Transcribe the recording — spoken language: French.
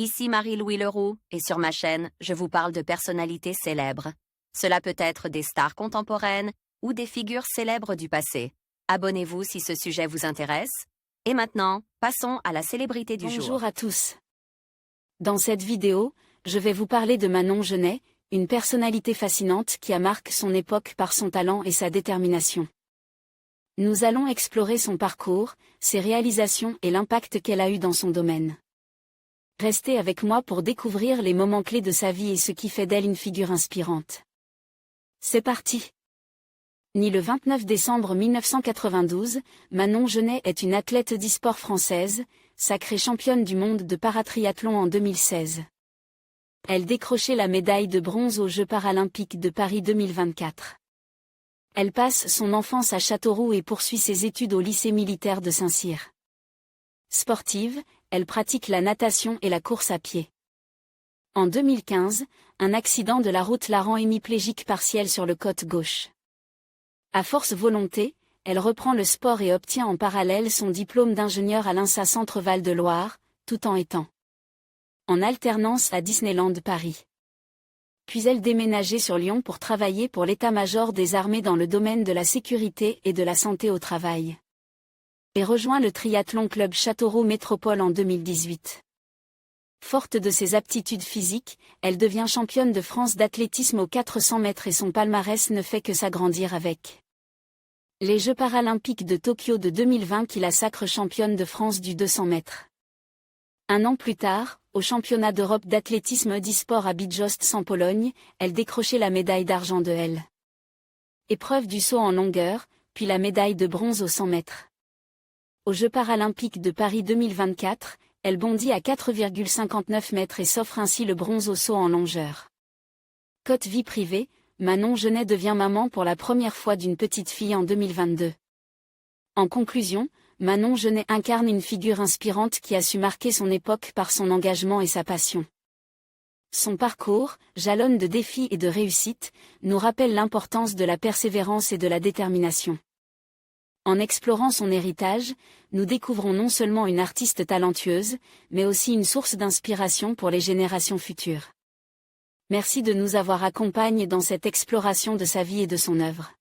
Ici Marie-Louis Leroux, et sur ma chaîne, je vous parle de personnalités célèbres. Cela peut être des stars contemporaines ou des figures célèbres du passé. Abonnez-vous si ce sujet vous intéresse. Et maintenant, passons à la célébrité du jour. Bonjour à tous. Dans cette vidéo, je vais vous parler de Manon Genet, une personnalité fascinante qui a marqué son époque par son talent et sa détermination. Nous allons explorer son parcours, ses réalisations et l'impact qu'elle a eu dans son domaine. Restez avec moi pour découvrir les moments clés de sa vie et ce qui fait d'elle une figure inspirante. C'est parti! Née le 29 décembre 1992, Manon Genet est une athlète d'e-sport française, sacrée championne du monde de paratriathlon en 2016. Elle décrochait la médaille de bronze aux Jeux paralympiques de Paris 2024. Elle passe son enfance à Châteauroux et poursuit ses études au lycée militaire de Saint-Cyr. Sportive, elle pratique la natation et la course à pied. En 2015, un accident de la route la rend hémiplégique partielle sur le côte gauche. À force volonté, elle reprend le sport et obtient en parallèle son diplôme d'ingénieur à l'INSA Centre Val de Loire, tout en étant en alternance à Disneyland Paris. Puis elle déménageait sur Lyon pour travailler pour l'état-major des armées dans le domaine de la sécurité et de la santé au travail. Et rejoint le Triathlon Club Châteauroux Métropole en 2018. Forte de ses aptitudes physiques, elle devient championne de France d'athlétisme aux 400 mètres et son palmarès ne fait que s'agrandir avec les Jeux paralympiques de Tokyo de 2020 qui la sacrent championne de France du 200 mètres. Un an plus tard, au championnat d'Europe d'athlétisme d'e-sport à Bydgoszcz en Pologne, elle décrochait la médaille d'argent de l'. épreuve du saut en longueur, puis la médaille de bronze aux 100 mètres. Aux Jeux paralympiques de Paris 2024, elle bondit à 4,59 mètres et s'offre ainsi le bronze au saut en longueur. Côté vie privée, Manon Genet devient maman pour la première fois d'une petite fille en 2022. En conclusion, Manon Genet incarne une figure inspirante qui a su marquer son époque par son engagement et sa passion. Son parcours, jalonne de défis et de réussites, nous rappelle l'importance de la persévérance et de la détermination. En explorant son héritage, nous découvrons non seulement une artiste talentueuse, mais aussi une source d'inspiration pour les générations futures. Merci de nous avoir accompagnés dans cette exploration de sa vie et de son œuvre.